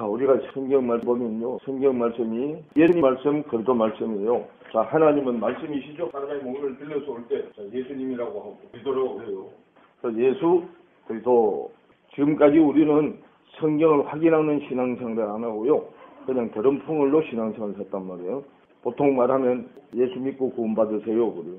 자, 우리가 성경 말씀 보면요. 성경 말씀이 예수님 말씀, 그리스도 말씀이에요. 자, 하나님은 말씀이시죠. 하나님 몸을 빌려서 올 때 예수님이라고 하고 그리스도라고 해요. 그래서 예수, 그리스도. 지금까지 우리는 성경을 확인하는 신앙생활을 안 하고요. 그냥 드럼풍을로 신앙생활을 했단 말이에요. 보통 말하면 예수 믿고 구원받으세요. 그래요.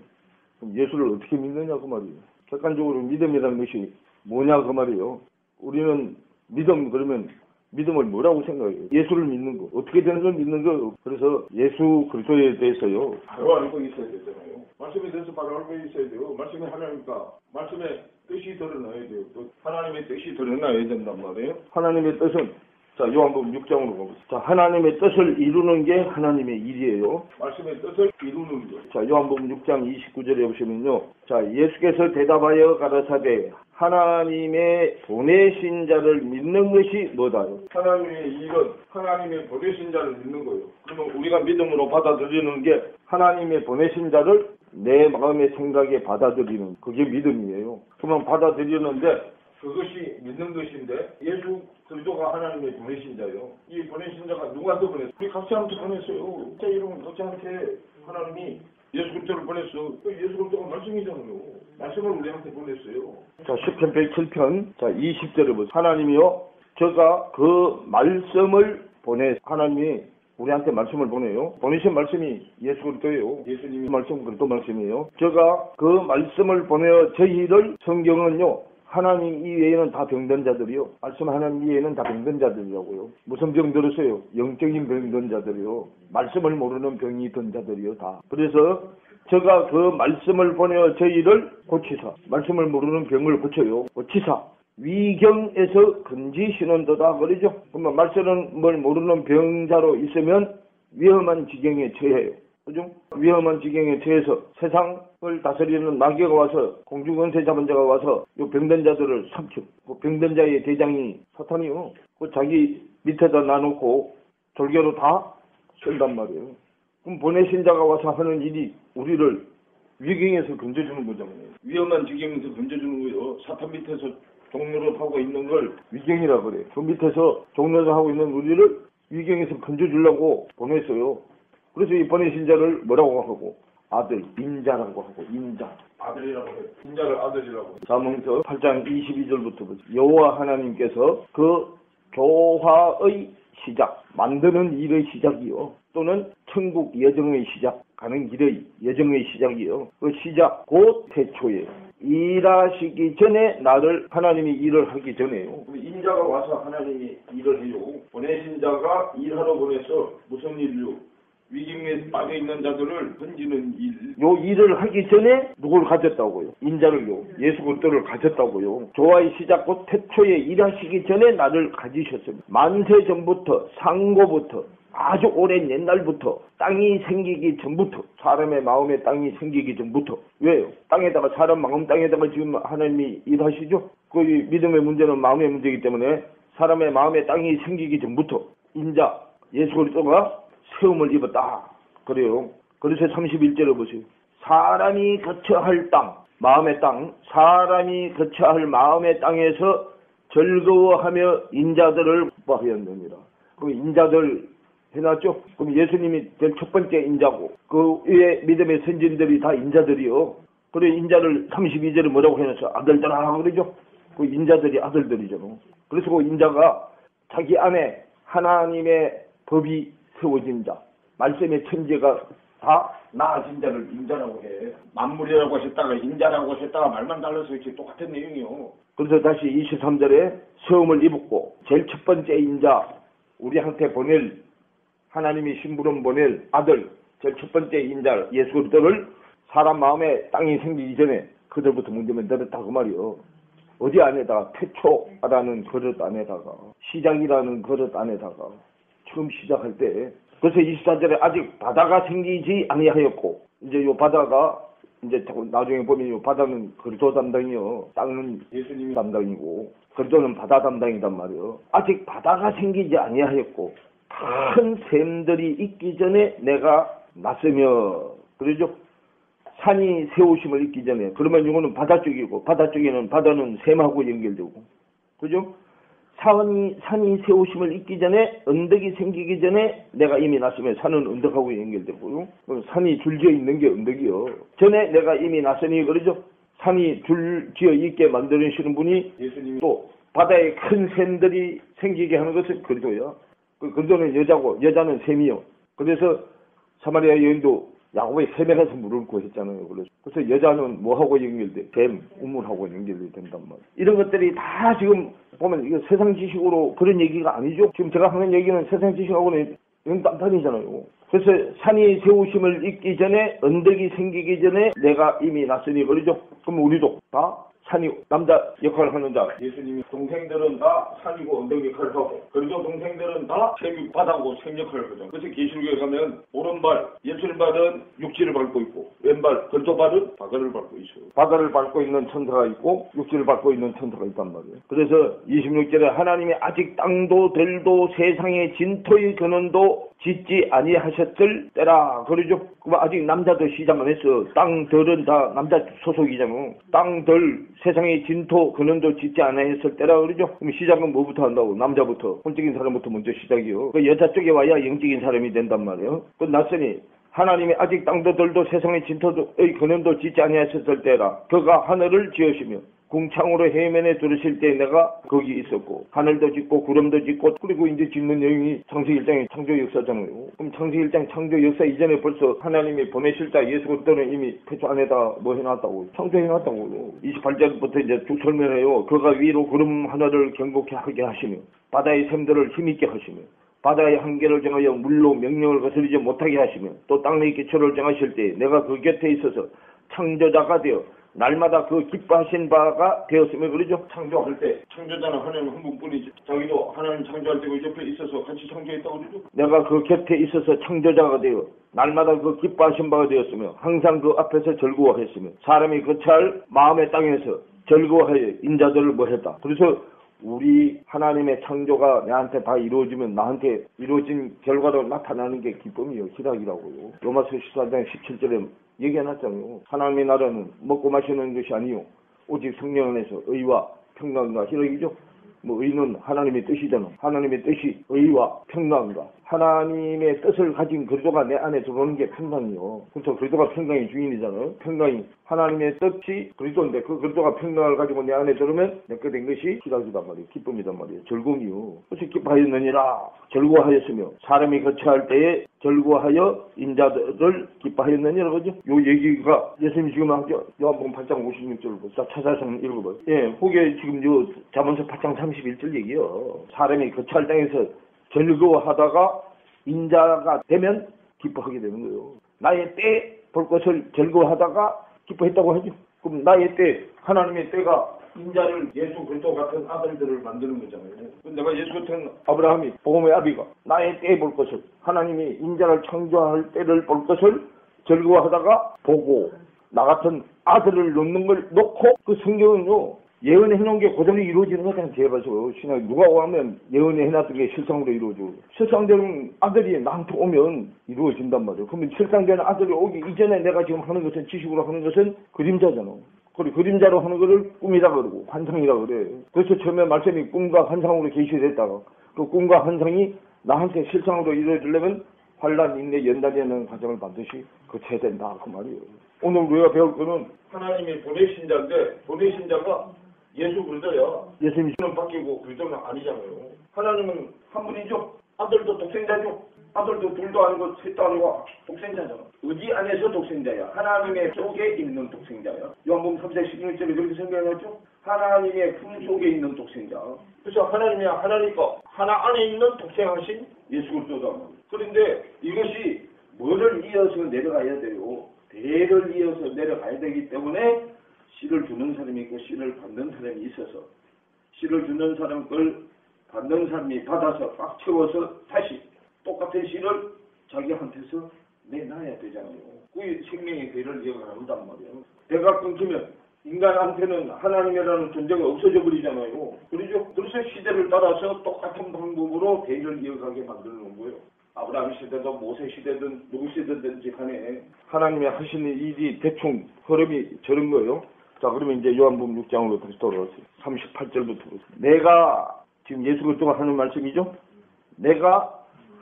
그럼 예수를 어떻게 믿느냐 그 말이에요. 객관적으로 믿음이라는 것이 뭐냐 그 말이에요. 우리는 믿음 그러면 믿음을 뭐라고 생각해요? 예수를 믿는 거. 어떻게 되는 걸 믿는 거. 그래서 예수 그리스도에 대해서요. 바로 알고 있어야 되잖아요. 말씀에 대해서 바로 알고 있어야 돼요. 말씀이 하나니까 말씀의 뜻이 드러나야 돼요. 또 하나님의 뜻이 드러나야 된단 말이에요. 하나님의 뜻은 자, 요한복음 6장으로 가보세요. 자, 하나님의 뜻을 이루는 게 하나님의 일이에요. 말씀의 뜻을 이루는 거. 자, 요한복음 6장 29절에 보시면요. 자, 예수께서 대답하여 가라사대 하나님의 보내신 자를 믿는 것이 뭐다요? 하나님의 일은 하나님의 보내신 자를 믿는 거예요. 그러면 우리가 믿음으로 받아들이는 게 하나님의 보내신 자를 내 마음의 생각에 받아들이는 그게 믿음이에요. 그러면 받아들이는데 그것이 믿는 것인데 예수 그리스도가 하나님의 보내신 자예요. 이 보내신 자가 누구한테 보냈어요? 우리 각자한테 보냈어요. 제 이름은 각자한테 하나님이 예수 그리스도를 보냈어. 예수 그리스도가 말씀이잖아요. 말씀을 우리한테 보냈어요. 자, 시편 107편 자 20절에 보세요. 하나님이요 저가 그 말씀을 보내 하나님이 우리한테 말씀을 보내요. 보내신 말씀이 예수 그리스도예요. 예수님의 말씀 그리스도 말씀이에요. 저가 그 말씀을 보내어 저희를 성경은요. 하나님 이외에는 다 병든 자들이요. 말씀 하나님 이외에는 다 병든 자들이라고요. 무슨 병 들었어요? 영적인 병든 자들이요. 말씀을 모르는 병이 든 자들이요. 다. 그래서 제가 그 말씀을 보내어 저희를 고치사. 말씀을 모르는 병을 고쳐요. 고치사. 위경에서 건지시는도다 그러죠. 그러면 말씀을 모르는 병자로 있으면 위험한 지경에 처해요. 그죠? 위험한 지경에 처해서 세상을 다스리는 마귀가 와서 공중권세 잡은 자가 와서 요 병든 자들을 삼켜. 그 병든 자의 대장이 사탄이요. 그 자기 밑에다 놔놓고 졸개로 다 쓴단 말이에요. 그럼 보내신 자가 와서 하는 일이 우리를 위경에서 건져주는 거잖아요. 위험한 지경에서 건져주는 거예요. 사탄 밑에서 종노릇하고 있는 걸 위경이라 그래. 그 밑에서 종노릇하고 있는 우리를 위경에서 건져주려고 보냈어요. 그래서 이 보내신 자를 뭐라고 하고 아들, 인자라고 하고 인자, 아들이라고 해요. 인자를 아들이라고 해요. 사무엘서 8장 22절부터 보세요. 여호와 하나님께서 그 조화의 시작, 만드는 일의 시작이요. 또는 천국 여정의 시작, 가는 길의 여정의 시작이요. 그 시작, 곧 태초에 일하시기 전에 나를 하나님이 일을 하기 전에요. 인자가 와서 하나님이 일을 해요. 보내신 자가 일하러 보내서 무슨 일이요? 위경에 빠져있는 자들을 건지는 일. 요 일을 하기 전에 누굴 가졌다고요? 인자를요. 예수 그리스도를 가졌다고요. 조화의 시작 곧 태초에 일하시기 전에 나를 가지셨습니다. 만세 전부터 상고부터 아주 오랜 옛날부터 땅이 생기기 전부터 사람의 마음에 땅이 생기기 전부터 왜요? 땅에다가 사람 마음 땅에다가 지금 하나님이 일하시죠? 그 믿음의 문제는 마음의 문제이기 때문에 사람의 마음에 땅이 생기기 전부터 인자 예수 그리스도가 세움을 입었다. 그래요. 그래서 31절에 보세요. 사람이 거처 할 땅, 마음의 땅, 사람이 거처 할 마음의 땅에서 즐거워하며 인자들을 보하였느니라. 그럼 인자들 해놨죠? 그럼 예수님이 될 첫 번째 인자고, 그 위에 믿음의 선진들이 다 인자들이요. 그래, 인자를 32절에 뭐라고 해놨어? 아들들아, 그러죠? 그 인자들이 아들들이잖아. 그래서 그 인자가 자기 안에 하나님의 법이 세워진 자, 말씀의 천재가 다 나아진 자를 인자라고 해. 만물이라고 하셨다가 인자라고 하셨다가 말만 달라서 이렇게 똑같은 내용이요. 그래서 다시 23절에 세움을 입었고 제일 첫 번째 인자, 우리한테 보낼 하나님이 심부름 보낼 아들, 제일 첫 번째 인자 예수 그리스도를 사람 마음에 땅이 생기기 전에 그들부터 문제면 들었다 그 말이요. 어디 안에다가 태초라는 그릇 안에다가 시작이라는 그릇 안에다가 처음 시작할 때 그래서 24절에 아직 바다가 생기지 아니하였고 이제 요 바다가 이제 나중에 보면 요 바다는 그리스도 담당이요. 땅은 예수님이 담당이고 그리스도는 바다 담당이단 말이요. 아직 바다가 생기지 아니하였고 큰 샘들이 있기 전에 내가 났으며 그러죠. 산이 세우심을 있기 전에 그러면 이거는 바다 쪽이고 바다 쪽에는 바다는 샘하고 연결되고 그죠? 산이 세우심을 잇기 전에, 언덕이 생기기 전에 내가 이미 났으면 산은 언덕하고 연결되고요. 산이 줄지어 있는 게 언덕이요. 전에 내가 이미 났으니 그러죠. 산이 줄지어 있게 만드시는 분이 예수님이, 또 바다에 큰 샘들이 생기게 하는 것은 그리도요. 그리도는 여자고 여자는 샘이요. 그래서 사마리아 여인도 야곱의 샘에 가서 물을 구했잖아요. 그래서 여자는 뭐하고 연결돼? 샘, 우물하고 연결이 된단 말이에요. 이런 것들이 다 지금 보면 이거 세상 지식으로 그런 얘기가 아니죠. 지금 제가 하는 얘기는 세상 지식하고는 딴판이잖아요. 그래서 산이 세우심을 잇기 전에, 언덕이 생기기 전에 내가 이미 났으니 그러죠. 그럼 우리도 다 산이 남자 역할을 하는 자, 예수님이 동생들은 다 산이고 언덕 역할을 하고, 그리고 동생들은 다 샘이 바다고 샘 역할을 하죠. 그래서 계시록에 가면 오른발 예술발은 육지를 밟고 있고, 왼발 건조발은 바다를 밟고 있어요. 바다를 밟고 있는 천사가 있고 육지를 밟고 있는 천사가 있단 말이에요. 그래서 26절에 하나님이 아직 땅도 들도 세상의 진토의 근원도 짓지 아니하셨을 때라 그러죠. 그럼 아직 남자도 시작 안 했어. 땅들은 다 남자 소속이잖아. 땅들 세상의 진토 근원도 짓지 아니하셨을 때라 그러죠. 그럼 시작은 뭐부터 한다고? 남자부터, 혼적인 사람부터 먼저 시작이요. 그 여자 쪽에 와야 영적인 사람이 된단 말이에요. 그 낯선이 하나님이 아직 땅도 들도 세상의 진토의 근원도 짓지 아니하셨을 때라. 그가 하늘을 지으시며 궁창으로 해면에 들으실 때 내가 거기 있었고, 하늘도 짓고 구름도 짓고, 그리고 이제 짓는 내용이 창세기 1장의 창조 역사잖아요. 그럼 창세기 1장 창조 역사 이전에 벌써 하나님이 보내실 자 예수 그리스도는 이미 태초 안에다 뭐 해놨다고, 창조해놨다고요. 28절부터 이제 쭉 설명해요. 그가 위로 구름 하나를 경고케 하게 하시며 바다의 샘들을 힘있게 하시며 바다의 한계를 정하여 물로 명령을 거스르지 못하게 하시며 또 땅의 기초를 정하실 때 내가 그 곁에 있어서 창조자가 되어 날마다 그 기뻐하신 바가 되었으며 그러죠. 창조할 때 창조자는 하나님 한 분뿐이지. 자기도 하나님 창조할 때 그 옆에 있어서 같이 창조했다고 그러죠. 내가 그 곁에 있어서 창조자가 되어 날마다 그 기뻐하신 바가 되었으며 항상 그 앞에서 즐거워했으며 사람이 거처할 마음의 땅에서 즐거워하여 인자들을 뭐했다. 그래서 우리 하나님의 창조가 내한테 다 이루어지면 나한테 이루어진 결과로 나타나는 게 기쁨이요, 희락이라고요. 로마서 14장 17절에 얘기해놨잖아요. 하나님의 나라는 먹고 마시는 것이 아니요 오직 성령 안에서 의와 평강과 희락이죠. 뭐 의는 하나님의 뜻이잖아. 하나님의 뜻이 의와 평강과 하나님의 뜻을 가진 그리스도가 내 안에 들어오는 게 평강이요. 그렇죠. 그리스도가 평강의 주인이잖아요. 평강이 하나님의 뜻이 그리스도인데 그 그리스도가 평강을 가지고 내 안에 들으면 내게 된 것이 희락이단 말이에요. 기쁨이단 말이에요. 즐거움이요. 그래서 기뻐하였느니라. 즐거워하였으며 사람이 거처할 때에 즐거워하여 인자들을 기뻐하였느니라 그러죠. 요 얘기가 예수님이 지금 하죠. 요한복음 8장 56절 찾아서 읽어봐요. 예, 혹에 지금 요 잠언서 8장 31절 얘기요. 사람이 거처할 땅에서 즐거워하다가 인자가 되면 기뻐하게 되는 거예요. 나의 때 볼 것을 즐거워하다가 기뻐했다고 하죠. 그럼 나의 때, 하나님의 때가 인자를 예수 그리스도 같은 아들들을 만드는 거잖아요. 내가 예수 같은 아브라함이 복음의 아비가 나의 때 볼 것을, 하나님이 인자를 창조할 때를 볼 것을 즐거워하다가 보고 나 같은 아들을 놓는 걸 놓고, 그 성경은요 예언해 놓은 게 그대로 이루어지는 거잖아요. 제가 신앙 누가 오면 예언해 놨던 게 실상으로 이루어져. 실상되는 아들이 나한테 오면 이루어진단 말이에요. 그러면 실상되는 아들이 오기 이전에 내가 지금 하는 것은, 지식으로 하는 것은 그림자잖아. 그리고 그림자로 하는 것을 꿈이라 그러고 환상이라 그래. 그래서 처음에 말씀이 꿈과 환상으로 계시됐다가 그 꿈과 환상이 나한테 실상으로 이루어지려면 환란, 인내, 연단이라는 과정을 반드시 거쳐야 된다 그 말이에요. 오늘 우리가 배울 거는 하나님이 보내신 자인데, 보내신 자가 예수 그리스도야. 예수님이 바뀌고 그리스도는 아니잖아요. 하나님은 한 분이죠. 아들도 독생자죠. 아들도 둘도 아니고 셋도 아니고 독생자잖아. 어디 안에서 독생자야? 하나님의 속에 있는 독생자야. 요한복음 3장 16절에 그렇게 설명했죠. 하나님의 품 속에 있는 독생자. 그래서 하나님이 하나니까 하나 안에 있는 독생하신 예수 그리스도다. 그런데 이것이 뭐를 이어서 내려가야 돼요? 대를 이어서 내려가야 되기 때문에 씨를 주는 사람이 있고 씨를 받는 사람이 있어서, 씨를 주는 사람 걸 받는 사람이 받아서 꽉 채워서 다시 똑같은 씨를 자기한테서 내놔야 되잖아요. 그 생명의 대를 이어간단 말이에요. 대가 끊기면 인간한테는 하나님이라는 존재가 없어져 버리잖아요. 그렇죠? 그래서 시대를 따라서 똑같은 방법으로 대를 이어가게 만드는 거예요. 아브라함 시대든 모세 시대든 누구 시대든지 간에 하나님이 하시는 일이 대충 흐름이 저런 거예요. 자, 그러면 이제 요한복음 6장으로 다시 돌아왔어요. 38절부터. 내가 지금 예수 그리스도가 하는 말씀이죠. 내가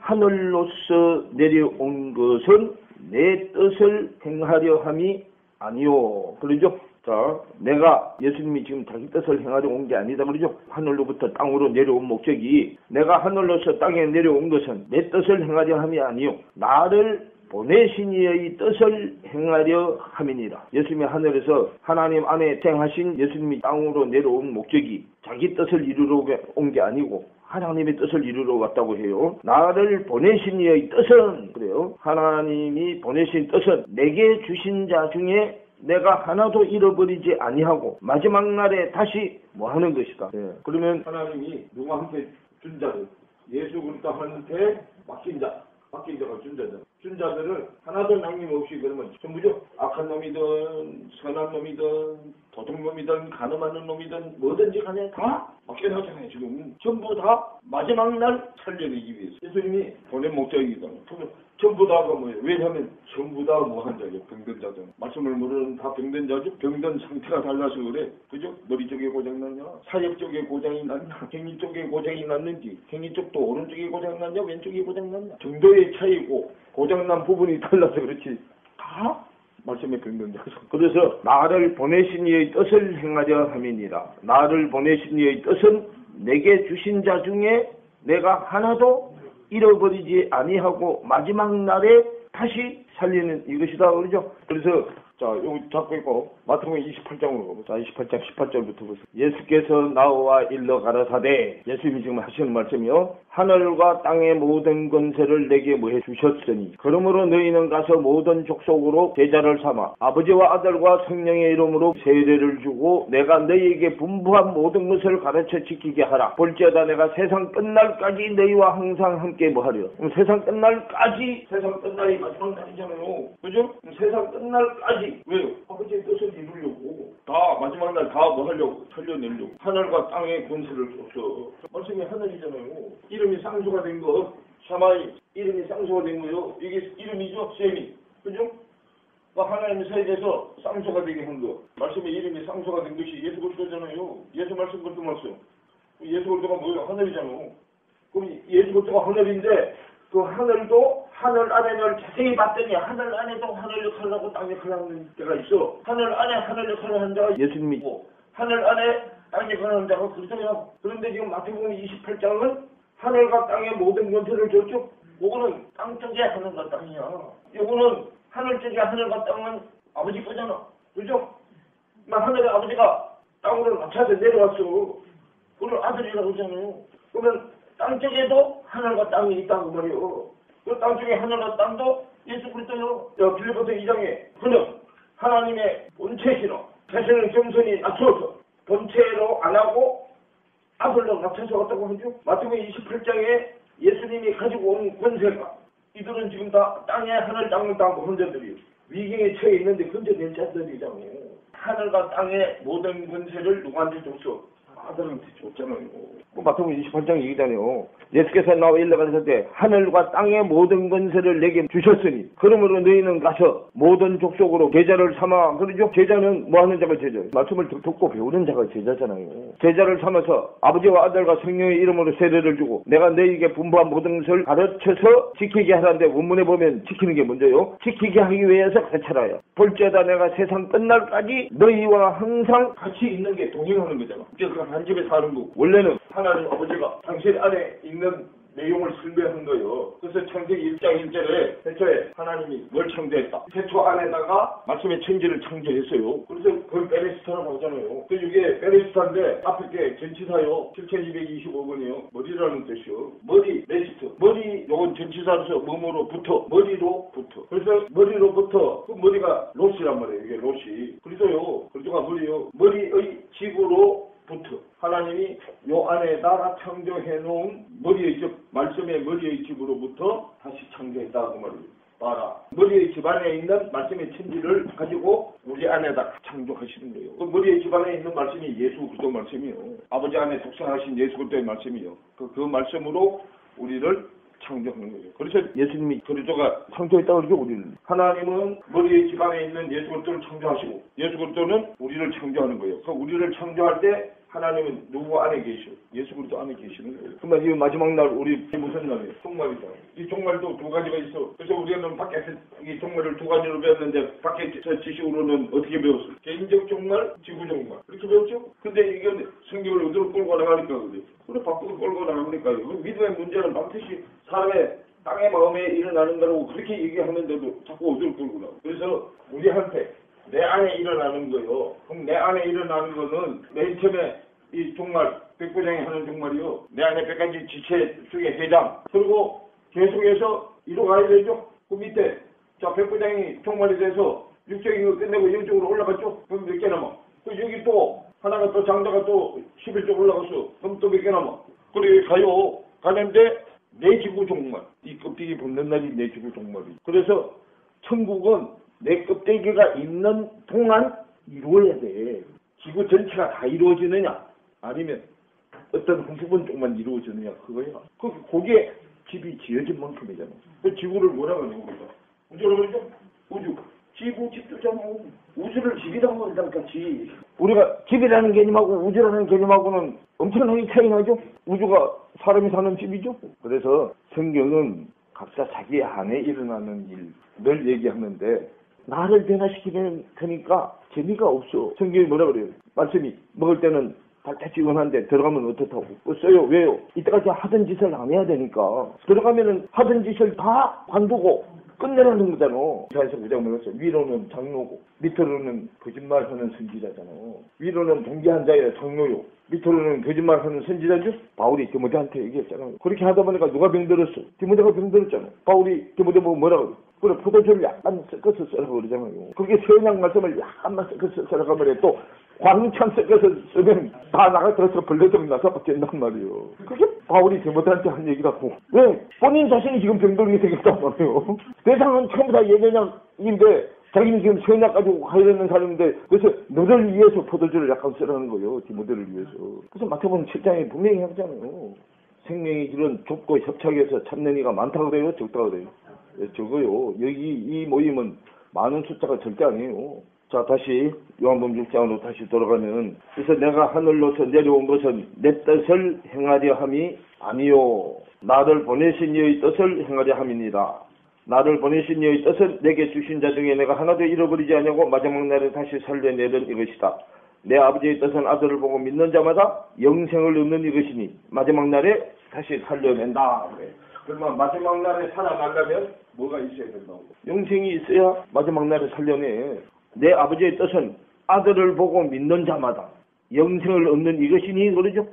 하늘로서 내려온 것은 내 뜻을 행하려 함이 아니요. 그러죠? 자, 내가 예수님이 지금 자기 뜻을 행하려 온 게 아니다 그러죠? 하늘로부터 땅으로 내려온 목적이 내가 하늘로서 땅에 내려온 것은 내 뜻을 행하려 함이 아니요. 나를 보내신 이의 뜻을 행하려 함이니라. 예수님이 하늘에서 하나님 안에 생하신 예수님이 땅으로 내려온 목적이 자기 뜻을 이루러 온 게 아니고 하나님의 뜻을 이루러 왔다고 해요. 나를 보내신 이의 뜻은 그래요. 하나님이 보내신 뜻은 내게 주신 자 중에 내가 하나도 잃어버리지 아니하고 마지막 날에 다시 뭐 하는 것이다. 예. 그러면 하나님이 누구한테 준 자들, 예수 그리스도한테 맡긴 자가 준 자들. 준 자들을 하나도 남김없이 그러면 전부죠. 악한 놈이든 선한 놈이든 도둑놈이든 가늠하는 놈이든 뭐든지 간에 다 맡겨놨잖아요. 지금 전부 다 마지막 날 살려내기 위해서 예수님이 보낸 목적이다. 전부 다가 뭐예요? 왜냐하면 전부 다 뭐한 자죠? 병든 자들. 말씀을 모르는 다 병든 자죠? 병든 상태가 달라서 그래. 그죠? 머리 쪽에 고장났냐? 사역 쪽에 고장이 났냐? 행위 쪽에 고장이 났는지 행위 쪽도 오른쪽에 고장이 났냐? 왼쪽에 고장이 났냐? 정도의 차이고 고장난 부분이 달라서 그렇지. 다 말씀에 병든 자죠. 그래서 나를 보내신 이의 뜻을 행하려 함이니라. 나를 보내신 이의 뜻은 내게 주신 자 중에 내가 하나도 잃어버리지 아니하고 마지막 날에 다시 살리는 이것이다 그러죠. 그래서 자 여기 잡고 있고 마태복음 28장으로 가보자. 28장 18절부터 보세요. 예수께서 나와 일러 가라사대 예수님이 지금 하시는 말씀이요. 하늘과 땅의 모든 권세를 내게 뭐해 주셨으니 그러므로 너희는 가서 모든 족속으로 제자를 삼아 아버지와 아들과 성령의 이름으로 세례를 주고 내가 너희에게 분부한 모든 것을 가르쳐 지키게 하라. 볼지어다 내가 세상 끝날까지 너희와 항상 함께 뭐하려. 세상 끝날까지 세상 끝날이 마지막 날이잖아요. 그죠? 세상 끝날까지 왜요? 아버지의 뜻을 이루려고 다 마지막 날 다 뭐 하려고 살려내려고 하늘과 땅의 권세를 줬어. 말씀이 하늘이잖아요. 이름이 쌍수가 된 거 샤마이 이름이 쌍수가 된 거요. 이게 이름이죠. 셈이 그죠? 하나님의 세계에서 쌍수가 되게 한 거. 말씀의 이름이 쌍수가 된 것이 예수 그리스도잖아요. 예수 말씀 그리스도 말씀. 예수 그리스도가 뭐예요? 하늘이잖아요. 그럼 예수 그리스도가 하늘인데 그 하늘도 하늘 안에를 자세히 봤더니 하늘 안에도 하늘 역할을 하고 땅 역할을 하는 데가 있어. 하늘 안에 하늘 역할을 하는 자가 예수님이고 하늘 안에 땅 역할을 하는 자가 그리스도야. 그런데 지금 마태복음 28장은 하늘과 땅의 모든 권세를 줬죠. 요거는 땅 쪽에 하늘과 땅이야. 요거는 하늘 쪽에 하늘과 땅은 아버지 거잖아. 그죠? 하늘의 아버지가 땅으로 낮춰서 내려왔어. 그걸 아들이라고 하잖아요. 그러면 땅 쪽에도 하늘과 땅이 있다고 말이요. 그 땅 쪽에 하늘과 땅도 예수 그리스도요. 빌립보서 2장에 그는 하나님의 본체시로 자신을 겸손히 낮춰서 본체로 안 하고 아들로 낮춰서 왔다고 하죠. 마태복음 28장에 예수님이 가지고 온 권세가 이들은 지금 다 땅에 하늘 땅을 땅고 혼자들이요. 위경에 처해 있는데 근처된 자들이잖아요. 하늘과 땅의 모든 권세를 누구한테 줬어? 아들한테 줬잖아요. 마태복음 28장 얘기잖아요. 예수께서 나와 일러 가라사대 하늘과 땅의 모든 권세를 내게 주셨으니 그러므로 너희는 가서 모든 족속으로 제자를 삼아. 그러죠? 제자는 뭐 하는 자가 제자예요? 말씀을 듣고 배우는 자가 제자잖아요. 제자를 삼아서 아버지와 아들과 성령의 이름으로 세례를 주고 내가 너희에게 분부한 모든 것을 가르쳐서 지키게 하라는데 원문에 보면 지키는 게 먼저요. 지키게 하기 위해서 가르쳐라요. 볼지어다 내가 세상 끝날까지 너희와 항상 같이 있는 게 동행하는 거잖아. 그러니까 한 집에 사는 거. 원래는 하나님 아버지가 당신 안에 있는 내용을 설명한 거예요. 그래서 창세기 1장 1절에 태초에 하나님이 뭘 창조했다. 태초 안에다가 말씀의 천지를 창조했어요. 그래서 그걸 베레스타라고 하잖아요. 그 이게 베레스타인데 앞에 게 전치사요. 7225번이요. 머리라는 뜻이요. 머리, 레시트. 머리, 요건 전치사로서 몸으로부터, 머리로부터. 그래서 머리로부터 그 머리가 롯이란 말이에요. 이게 롯이. 그래서요. 그래서가 머리요. 머리의 집으로 부터 하나님이 요 안에다가 창조해 놓은 머리의 집, 말씀의 머리의 집으로부터 다시 창조했다고 말이에요. 봐라. 머리의 집 안에 있는 말씀의 천지를 가지고 우리 안에다 창조하시는 거예요. 그 머리의 집 안에 있는 말씀이 예수 그리스도 말씀이요. 아버지 안에 독생하신 예수 그리스도의 말씀이요. 그 말씀으로 우리를 창조하는 거예요. 그래서 예수님이 그리스도가 창조했다고 그러죠. 우리는 하나님은 머리의 집 안에 있는 예수 그리스도를 창조하시고 예수 그리스도는 우리를 창조하는 거예요. 그 우리를 창조할 때 하나님은 누구 안에 계셔? 예수 그리스도 안에 계시는 거예요. 그러면 이 마지막 날 우리 무슨 날이에요? 종말이다. 이 종말도 두 가지가 있어. 그래서 우리는 밖에서 이 종말을 두 가지로 배웠는데 밖에서 지식으로는 어떻게 배웠어요? 개인적 종말, 지구 종말. 이렇게 배웠죠? 근데 이게 성경을 어디로 끌고 나가니까 그래요. 그래 밖으로 끌고 나가니까요. 믿음의 문제는 반드시 사람의 땅의 마음에 일어나는 거라고 그렇게 얘기하는데도 자꾸 어디로 끌고 나가. 그래서 우리한테 내 안에 일어나는 거요. 그럼 내 안에 일어나는 거는 맨 처음에 이 종말, 백부장이 하는 종말이요. 내 안에 100가지 지체 중에 회장. 그리고 계속해서 이루어가야 되죠. 그 밑에 자 백부장이 종말이 돼서 육적인 거 끝내고 영적으로 올라갔죠. 그럼 몇 개 남아? 그 여기 또 하나가 또 장자가 또 11쪽 올라갔어. 그럼 또 몇 개 남아? 그래 가요. 가는데 내 지구 종말. 이 껍데기 붙는 날이 내 지구 종말이. 그래서 천국은 내 껍데기가 있는 동안 이루어야 돼. 지구 전체가 다 이루어지느냐 아니면 어떤 한 부분 쪽만 이루어지느냐 그거야. 그게 집이 지어진 만큼이잖아. 그 지구를 뭐라고 하는 거야? 우주라고 그러죠? 우주. 지구 집도잖아. 우주를 집이라고 한다니까 집. 우리가 집이라는 개념하고 우주라는 개념하고는 엄청나게 차이 나죠? 우주가 사람이 사는 집이죠? 그래서 성경은 각자 자기 안에 일어나는 일을 얘기하는데 나를 변화시키는 거니까 재미가 없어. 성경이 뭐라 그래요? 말씀이 먹을 때는 달짝지근한데 들어가면 어떻다고? 써요. 왜요? 이때까지 하던 짓을 안 해야 되니까. 들어가면은 하던 짓을 다 관두고 끝내라는 거잖아. 이사야서 9장 뭐였어? 위로는 장로고 밑으로는 거짓말하는 선지자잖아. 위로는 동기한 자의 장로요. 밑으로는 거짓말하는 선지자죠? 바울이 디모데한테 얘기했잖아. 그렇게 하다 보니까 누가 병들었어? 디모데가 병들었잖아. 바울이 디모데 보고 뭐라 그래? 그래 포도주를 약간 섞어서 쓰라고 그러잖아요. 그게 세상 말씀을 약간만 섞어서 쓰라고 그래. 또 광천 섞어서 쓰면 다 나가 들어서 벌레좀 나서 받겠단 말이에요. 그게 바울이 디모데한테 한 얘기라고. 왜? 본인 자신이 지금 병들게 생겼단 말이에요. 세상은 전부 다 예배냥인데 자기는 지금 세약 가지고 가야 되는 사람인데 그래서 너를 위해서 포도주를 약간 쓰라는 거예요. 디모데를 위해서. 그래서 마태복음 7장에 분명히 하잖아요. 생명의 길은 좁고 협착해서 찾는 이가 많다 그래요? 적다 그래요? 적어요. 여기 이 모임은 많은 숫자가 절대 아니에요. 자 다시 요한복음 6장으로 다시 돌아가면 그래서 내가 하늘로서 내려온 것은 내 뜻을 행하려 함이 아니요 나를 보내신 이의 뜻을 행하려 함이니라. 나를 보내신 이의 뜻은 내게 주신 자 중에 내가 하나도 잃어버리지 않냐고 마지막 날에 다시 살려내는 이것이다. 내 아버지의 뜻은 아들을 보고 믿는 자마다 영생을 얻는 이것이니 마지막 날에 다시 살려낸다. 그러면 마지막 날에 살아나려면 뭐가 있어야 된다고? 영생이 있어야 마지막 날에 살려내. 내 아버지의 뜻은 아들을 보고 믿는 자마다 영생을 얻는 이것이니 그러죠?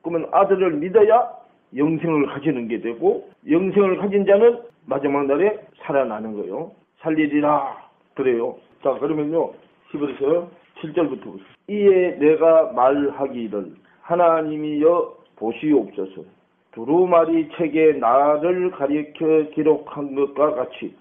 그러면 아들을 믿어야 영생을 가지는 게 되고 영생을 가진 자는 마지막 날에 살아나는 거예요. 살리리라 그래요. 자 그러면요 11절 7절부터 보세요. 이에 내가 말하기를 하나님이여 보시옵소서. 두루마리 책에 나를 가리켜 기록한 것과 같이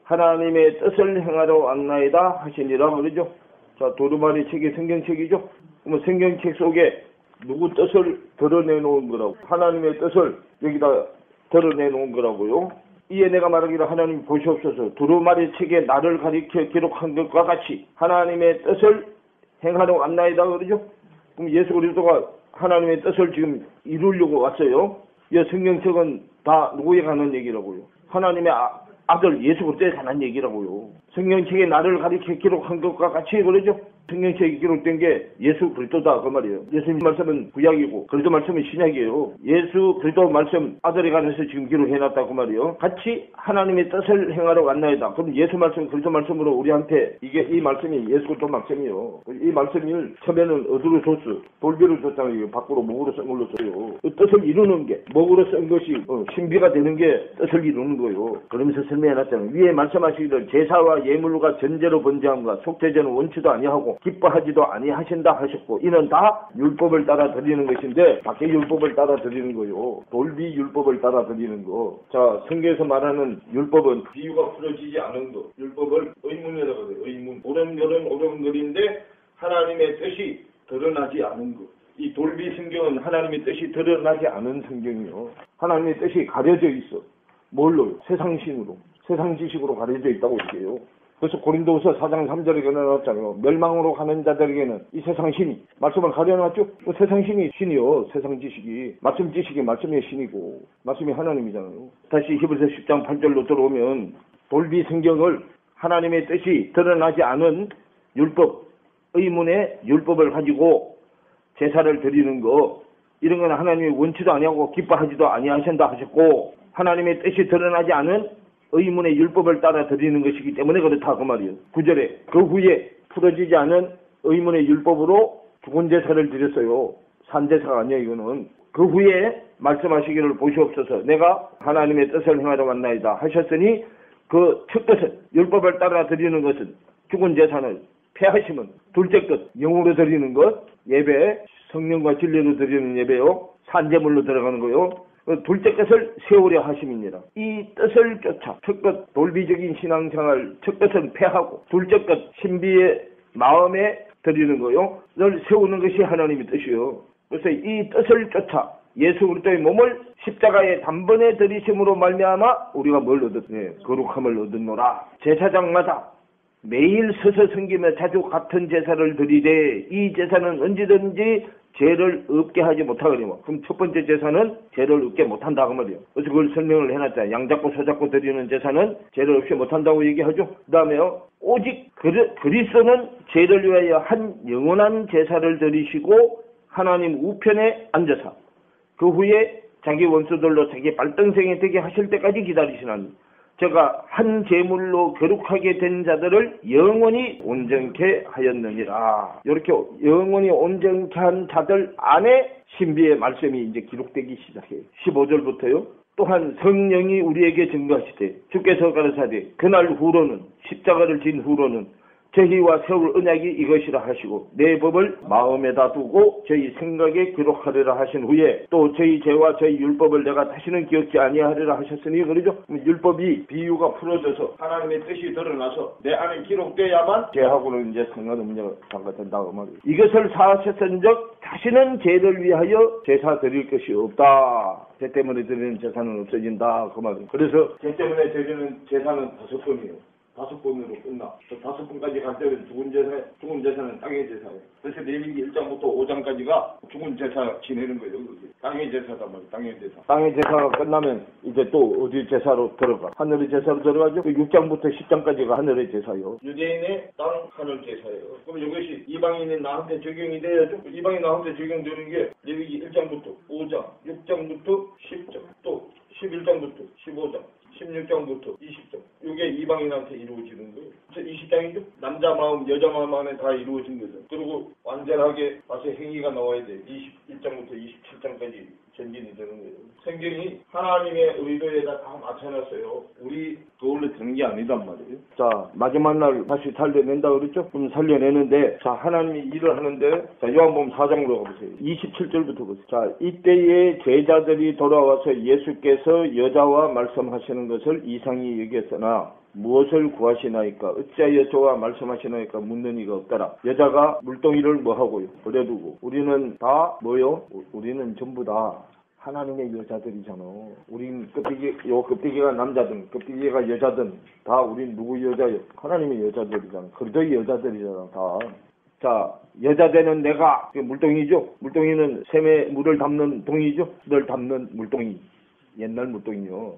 하나님의 뜻을 행하러 왔나이다 하시니라 그러죠. 자 두루마리 책이 성경책이죠. 그러면 성경책 속에 누구 뜻을 드러내놓은 거라고 하나님의 뜻을 여기다 드러내놓은 거라고요. 이에 내가 말하기를 하나님 보시옵소서. 두루마리 책에 나를 가리켜 기록한 것과 같이 하나님의 뜻을 행하러 왔나이다 그러죠. 그럼 예수 그리스도가 하나님의 뜻을 지금 이루려고 왔어요. 이 성경책은 다 누구에 관한 얘기라고요? 하나님의 아들 예수 그리스도에 관한 얘기라고요. 성경책에 나를 가리켜 기록한 것과 같이 그러죠. 성경책에 기록된 게 예수 그리스도다 그 말이에요. 예수님 말씀은 구약이고 그리스도 말씀은 신약이에요. 예수 그리스도 말씀 아들에 관해서 지금 기록해놨다 그 말이에요. 같이 하나님의 뜻을 행하러 왔나이다. 그럼 예수 말씀 그리스도 말씀으로 우리한테 이 말씀이 예수 그리스도 말씀이요. 이 말씀을 처음에는 어디로 줬어? 돌비를 줬잖아요. 밖으로 목으로 쓴 걸로 써요. 그 뜻을 이루는 게 목으로 쓴 것이 신비가 되는 게 뜻을 이루는 거예요. 그러면서 설명해놨잖아요. 위에 말씀하시기를 제사와 예물과 전제로 번제함과 속죄제는 원치도 아니하고 기뻐하지도 아니하신다 하셨고 이는 다 율법을 따라 드리는 것인데 밖에 율법을 따라 드리는 거요. 돌비 율법을 따라 드리는 거. 자 성경에서 말하는 율법은 비유가 풀어지지 않은 거. 율법을 의문이라고 해요. 의문. 오름거린데 하나님의 뜻이 드러나지 않은 거. 이 돌비 성경은 하나님의 뜻이 드러나지 않은 성경이요. 하나님의 뜻이 가려져 있어. 뭘로요? 세상신으로. 세상 지식으로 가려져 있다고 얘기해요. 그래서 고린도후서 4장 3절에 나왔잖아요. 멸망으로 가는 자들에게는 이 세상 신이 말씀을 가려놨죠. 뭐 세상 신이 신이요. 세상 지식이 말씀 지식이 말씀의 신이고 말씀이 하나님이잖아요. 다시 히브리서 10장 8절로 들어오면 돌비 성경을 하나님의 뜻이 드러나지 않은 율법, 의문의 율법을 가지고 제사를 드리는 거 이런 건 하나님이 원치도 아니하고 기뻐하지도 아니하신다 하셨고 하나님의 뜻이 드러나지 않은 의문의 율법을 따라 드리는 것이기 때문에 그렇다 그 말이에요. 9절에 그 후에 풀어지지 않은 의문의 율법으로 죽은 제사를 드렸어요. 산 제사가 아니에요. 이거는 그 후에 말씀하시기를 보시옵소서 내가 하나님의 뜻을 행하러 왔나이다 하셨으니 그 첫 것은 율법을 따라 드리는 것은 죽은 제사는 폐하심은 둘째 것 영으로 드리는 것 예배 성령과 진리로 드리는 예배요 산제물로 들어가는 거요 둘째 것을 세우려 하심이니라. 이 뜻을 쫓아 첫 것 돌비적인 신앙생활 첫 것은 폐하고 둘째 것 신비의 마음에 드리는 거요 를 세우는 것이 하나님의 뜻이요. 그래서 이 뜻을 쫓아 예수 그리스도의 몸을 십자가에 단번에 들이심으로 말미암아 우리가 뭘 얻었네 거룩함을 얻었노라. 제사장마다 매일 서서 섬기며 자주 같은 제사를 드리되 이 제사는 언제든지 죄를 없게 하지 못하거든요. 그럼 첫 번째 제사는 죄를 없게 못한다 그 말이에요. 그래서 그걸 설명을 해놨잖아요. 양 잡고 소 잡고 드리는 제사는 죄를 없이 못한다고 얘기하죠. 그 다음에요. 오직 그리스도는 죄를 위하여 한 영원한 제사를 드리시고 하나님 우편에 앉아서 그 후에 자기 원수들로 자기 발등생이 되게 하실 때까지 기다리시나니 제가 한 제물로 거룩하게 된 자들을 영원히 온전케 하였느니라. 이렇게 영원히 온전케 한 자들 안에 신비의 말씀이 이제 기록되기 시작해요. 15절부터요. 또한 성령이 우리에게 증거하시되 주께서 가르사되 그날 후로는 십자가를 진 후로는 저희와 세울 언약이 이것이라 하시고 내 법을 마음에다 두고 저희 생각에 기록하리라 하신 후에 또 저희 죄와 저희 율법을 내가 다시는 기억지 아니하리라 하셨으니 그러죠. 율법이 비유가 풀어져서 하나님의 뜻이 드러나서 내 안에 기록돼야만 죄하고는 이제 상관없는 상관된다고 말이에요. 이것을 사하셨은즉 다시는 죄를 위하여 제사 드릴 것이 없다. 죄 때문에 드리는 제사는 없어진다 그 말이에요. 그래서 죄 때문에 드리는 제사는 5번이에요. 5번으로 끝나. 5번까지 갈 때는 죽은 제사는 땅의 제사예요. 그래서 레위기 1장부터 5장까지가 죽은 제사 지내는 거예요. 땅의 제사다 말이에요. 땅의 제사. 땅의 제사가 끝나면 이제 또 어디 제사로 들어가? 하늘의 제사로 들어가죠. 6장부터 10장까지가 하늘의 제사예요. 유대인의 땅 하늘 제사예요. 그럼 이것이 이방인이 나한테 적용이 돼야죠. 이방인 나한테 적용되는 게 레위기 1장부터 5장, 6장부터 10장, 또 11장부터 15장. 16장부터 20장. 이게 이방인한테 이루어지는 거예요. 20장이죠. 남자 마음, 여자 마음 안에 다 이루어진 거죠. 그리고 완전하게 와서 행위가 나와야 돼. 21장부터 27장까지 전진이 되는 거예요. 성경이 하나님의 의도에다 다 맞춰놨어요. 우리 그걸로 되는 게 아니단 말이에요. 자, 마지막 날 다시 살려낸다 그랬죠? 그럼 살려내는데, 자, 하나님이 일을 하는데, 자, 요한복음 4장으로 가보세요. 27절부터 보세요. 자, 이때에 제자들이 돌아와서 예수께서 여자와 말씀하시는 것을 이상히 여겼으나, 무엇을 구하시나이까? 어찌하여 저와 말씀하시나이까? 묻는 이가 없더라. 여자가 물동이를 뭐하고요? 버려두고. 우리는 다 뭐요? 우리는 전부 다 하나님의 여자들이잖아. 우린 껍데기가 남자든 껍데기가 여자든 다 우린 누구 여자요? 하나님의 여자들이잖아. 그리스도의 여자들이잖아 다. 자, 여자되는 내가 물동이죠. 물동이는 샘에 물을 담는 동이죠. 늘 담는 물동이. 옛날 물동이요.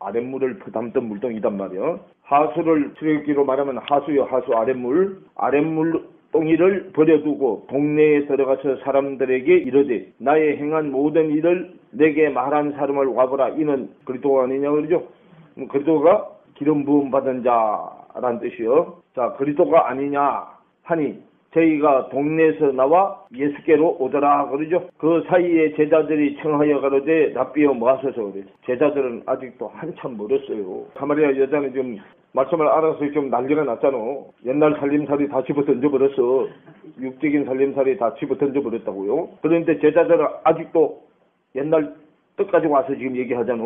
아랫물을 담던 물동이단 말이야. 하수를 출애굽기로 말하면 하수요. 하수 아랫물. 아랫물 똥이를 버려두고 동네에 들어가서 사람들에게 이르되 나의 행한 모든 일을 내게 말한 사람을 와보라. 이는 그리스도가 아니냐 그러죠. 그리스도가 기름 부음 받은 자란 뜻이요. 자, 그리스도가 아니냐 하니 저희가 동네에서 나와 예수께로 오더라 그러죠. 그 사이에 제자들이 청하여 가로되 랍비여 모아서서 그래. 제자들은 아직도 한참 멀었어요. 사마리아 여자는 좀 말씀을 알아서 좀 난리가 났잖아. 옛날 살림살이 다 집어 던져버렸어. 육적인 살림살이 다 집어 던져버렸다고요. 그런데 제자들은 아직도 옛날 떡까지 와서 지금 얘기하잖아.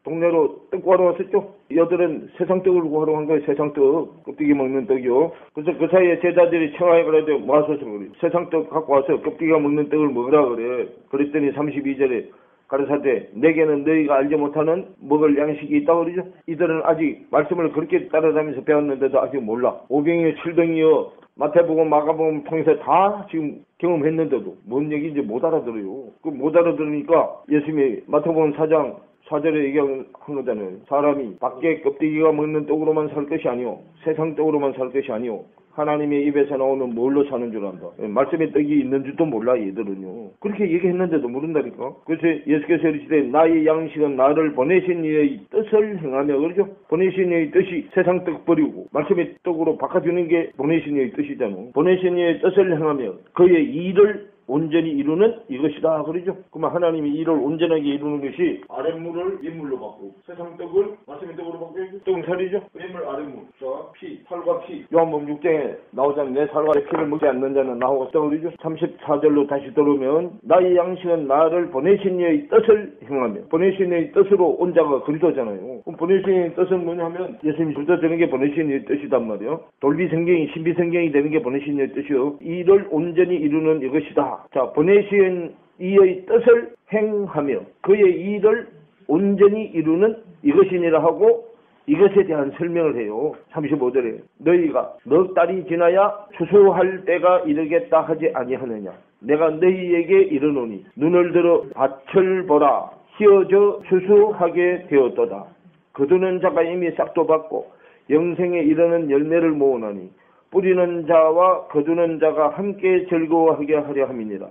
동네로 떡 구하러 왔었죠. 여들은 세상 떡을 구하러 간 거예요. 세상 떡. 껍데기 먹는 떡이요. 그래서 그 사이에 제자들이 청하여 그래도 모아서 그래. 세상 떡 갖고 와서 껍데기가 먹는 떡을 먹으라 그래. 그랬더니 32절에 가르사대 내게는 너희가 알지 못하는 먹을 양식이 있다고 그러죠. 이들은 아직 말씀을 그렇게 따라다니면서 배웠는데도 아직 몰라. 오병이어 칠병이어 마태복음 마가복음 통해서 다 지금 경험했는데도 뭔 얘기인지 못 알아들어요. 그 못 알아들으니까 예수님이 마태복음 4장 4절에 얘기한 거잖아요. 사람이 밖에 껍데기가 먹는 떡으로만 살 것이 아니오, 세상 떡으로만 살 것이 아니오, 하나님의 입에서 나오는 뭘로 사는 줄 안다. 말씀의 떡이 있는 줄도 몰라 얘들은요. 그렇게 얘기했는데도 모른다니까. 그래서 예수께서 이르시되 나의 양식은 나를 보내신 이의 뜻을 행하며, 그러죠. 보내신 이의 뜻이 세상 떡 버리고 말씀의 떡으로 바꿔주는 게 보내신 이의 뜻이잖아. 보내신 이의 뜻을 행하며 그의 일을 온전히 이루는 이것이다 그러죠. 그러면 하나님이 일을 온전하게 이루는 것이 아랫물을 윗물로 바꾸고 세상 떡을 말씀의 떡으로 바꾸고 떡은 살이죠. 윗물 아랫물. 자, 피, 살과 피. 요한복음 6장에 나오잖아요. 내 살과 내 피를 먹지 않는 자는 나하고 없다 그러죠. 34절로 다시 들어오면 나의 양식은 나를 보내신 이의 뜻을 행하며, 보내신 이의 뜻으로 온 자가 그리스도잖아요. 그럼 보내신 이의 뜻은 뭐냐면 예수님이 주자 되는 게 보내신 이의 뜻이단 말이에요. 돌비성경이 신비성경이 되는 게 보내신 이의 뜻이요. 이를 온전히 이루는 이것이다. 자, 보내신 이의 뜻을 행하며 그의 일을 온전히 이루는 이것이니라 하고 이것에 대한 설명을 해요. 35절에 너희가 넉 달이 지나야 추수할 때가 이르겠다 하지 아니하느냐. 내가 너희에게 이르노니 눈을 들어 밭을 보라. 휘어져 추수하게 되었도다. 거두는 자가 이미 싹도 받고 영생에 이르는 열매를 모으나니 뿌리는 자와 거두는 자가 함께 즐거워하게 하려 함이니라.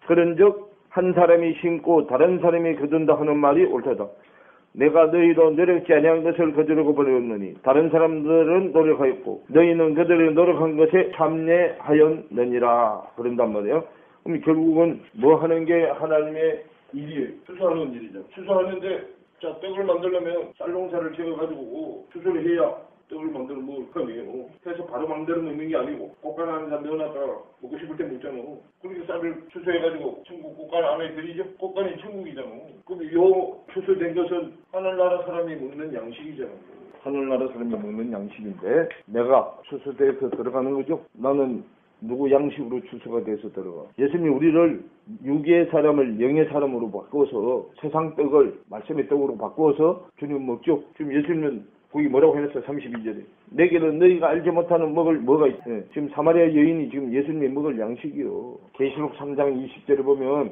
그런즉 한 사람이 심고 다른 사람이 거둔다 하는 말이 옳도다. 내가 너희로 노력지 아니한 것을 거두려고 버렸느니 다른 사람들은 노력하였고 너희는 그들이 노력한 것에 참여하였느니라. 그런단 말이에요. 그럼 결국은 뭐 하는 게 하나님의 일이에요. 추수하는 일이죠. 추수하는데 자, 떡을 만들려면 쌀농사를 지어가지고 추수를 해야 떡을 만들어 먹을 거 아니에요. 그래서 바로 만들어 먹는 게 아니고 꽃간 안에다 넣어놨다가 먹고 싶을 때 먹잖아. 그렇게 쌀을 추수해가지고 천국 꽃간 안에 들이죠. 꽃간이 천국이잖아. 그럼 요 추수된 것은 하늘나라 사람이 먹는 양식이잖아. 하늘나라 사람이 먹는 양식인데 내가 추수돼서 들어가는 거죠. 나는 누구 양식으로 추수가 돼서 들어가. 예수님이 우리를 육의 사람을 영의 사람으로 바꾸어서 세상 떡을 말씀의 떡으로 바꾸어서 주님 먹죠. 지금 예수님은 거기 뭐라고 해놨어? 32절에 내게는 너희가 알지 못하는 먹을 뭐가 있어. 지금 사마리아 여인이 지금 예수님이 먹을 양식이요. 계시록 3장 20절에 보면